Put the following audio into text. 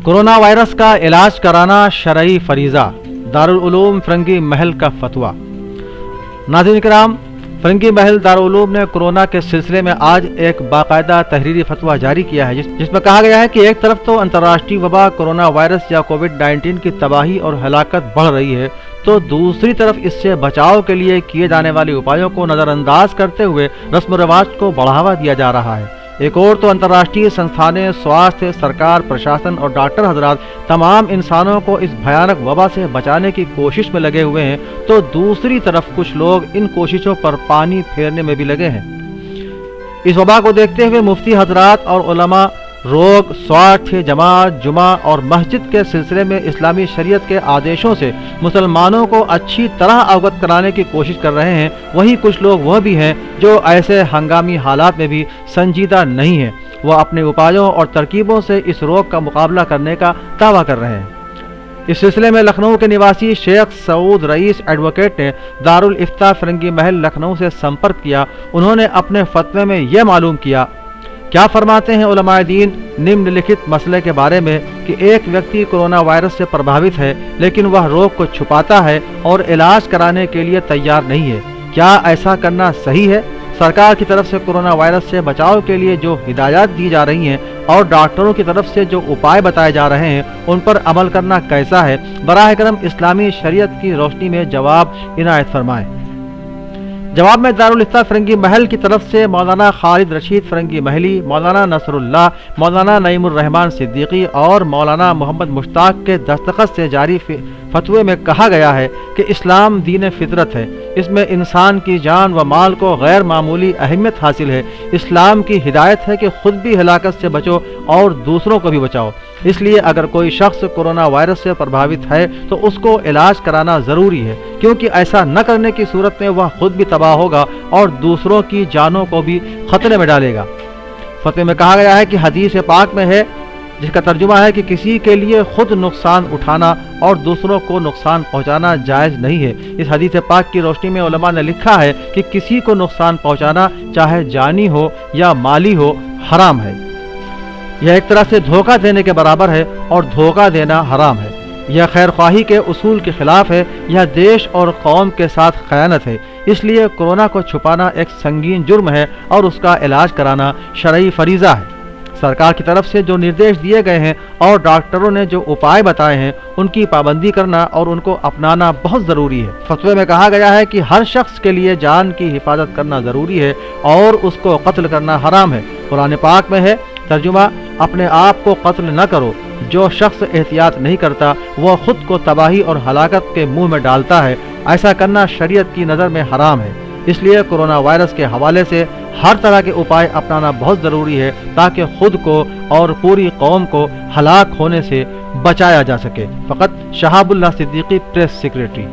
Corona virus का इलाज कराना शरई फरीज़ा, दारुल उलूम फिरंगी महल का फतवा। नाज़रीन किराम, फिरंगी महल दारुल उलूम ने कोरोना के सिलसिले में आज एक बाकायदा तहरीरी फतवा जारी किया है, जिसमें कहा गया है कि एक तरफ तो अंतर्राष्ट्रीय वबा कोरोना वायरस या कोविड-19 की तबाही और हलाकत बढ़ रही है, तो दूसरी तरफ इससे बचाव के लिए किए जाने वाले उपायों को नज़रअंदाज करते हुए रस्म व रिवाज को बढ़ावा दिया जा रहा है। एक और तो अंतर्राष्ट्रीय संस्थानें, स्वास्थ्य, सरकार, प्रशासन और डॉक्टर हजरात तमाम इंसानों को इस भयानक वबा से बचाने की कोशिश में लगे हुए हैं, तो दूसरी तरफ कुछ लोग इन कोशिशों पर पानी फेरने में भी लगे हैं। इस वबा को देखते हुए मुफ्ती हजरात और उलमा रोग, स्वास्थ्य, जमात, जुमा और मस्जिद के सिलसिले में इस्लामी शरीयत के आदेशों से मुसलमानों को अच्छी तरह अवगत कराने की कोशिश कर रहे हैं। वहीं कुछ लोग वह भी हैं जो ऐसे हंगामी हालात में भी संजीदा नहीं हैं, वह अपने उपायों और तरकीबों से इस रोग का मुकाबला करने का दावा कर रहे हैं। इस सिलसिले में लखनऊ के निवासी शेख सऊद रईस एडवोकेट ने दारुल इफ्ता फिरंगी महल लखनऊ से संपर्क किया। उन्होंने अपने फतवे में यह मालूम किया, क्या फरमाते हैं उलमाए दीन निम्नलिखित मसले के बारे में कि एक व्यक्ति कोरोना वायरस से प्रभावित है, लेकिन वह रोग को छुपाता है और इलाज कराने के लिए तैयार नहीं है। क्या ऐसा करना सही है? सरकार की तरफ से कोरोना वायरस से बचाव के लिए जो हिदायत दी जा रही हैं और डॉक्टरों की तरफ से जो उपाय बताए जा रहे हैं, उन पर अमल करना कैसा है? बराह करम इस्लामी शरीयत की रोशनी में जवाब इनायत फरमाएं। जवाब में दारुल इफ्ता फिरंगी महल की तरफ से मौलाना खालिद रशीद फिरंगी महली, मौलाना नसरुल्लाह, मौलाना नईमुर रहमान सिद्दीकी और मौलाना मोहम्मद मुश्ताक के दस्तखत से जारी फतवे में कहा गया है कि इस्लाम दीन फितरत है, इसमें इंसान की जान व माल को गैर मामूली अहमियत हासिल है। इस्लाम की हिदायत है कि खुद भी हलाकत से बचो और दूसरों को भी बचाओ। इसलिए अगर कोई शख्स कोरोना वायरस से प्रभावित है तो उसको इलाज कराना ज़रूरी है, क्योंकि ऐसा न करने की सूरत में वह खुद भी तबाह होगा और दूसरों की जानों को भी खतरे में डालेगा। फतवे में कहा गया है कि हदीस पाक में है, जिसका तर्जुमा है कि किसी के लिए खुद नुकसान उठाना और दूसरों को नुकसान पहुंचाना जायज़ नहीं है। इस हदीस पाक की रोशनी में उलमा ने लिखा है कि किसी को नुकसान पहुंचाना चाहे जानी हो या माली हो, हराम है। यह एक तरह से धोखा देने के बराबर है और धोखा देना हराम है। यह खैर ख्वाही के उसूल के खिलाफ है। यह देश और कौम के साथ खयानत है। इसलिए कोरोना को छुपाना एक संगीन जुर्म है और उसका इलाज कराना शरई फरीज़ा है। सरकार की तरफ से जो निर्देश दिए गए हैं और डॉक्टरों ने जो उपाय बताए हैं, उनकी पाबंदी करना और उनको अपनाना बहुत ज़रूरी है। फतवे में कहा गया है कि हर शख्स के लिए जान की हिफाजत करना ज़रूरी है और उसको कत्ल करना हराम है। कुरान पाक में है, तर्जुमा, अपने आप को कत्ल न करो। जो शख्स एहतियात नहीं करता वह खुद को तबाही और हलाकत के मुंह में डालता है। ऐसा करना शरीयत की नज़र में हराम है। इसलिए कोरोना वायरस के हवाले से हर तरह के उपाय अपनाना बहुत ज़रूरी है, ताकि खुद को और पूरी कौम को हलाक होने से बचाया जा सके। फ़कत शहाबुल्लाह सिद्दीकी, प्रेस सेक्रेटरी।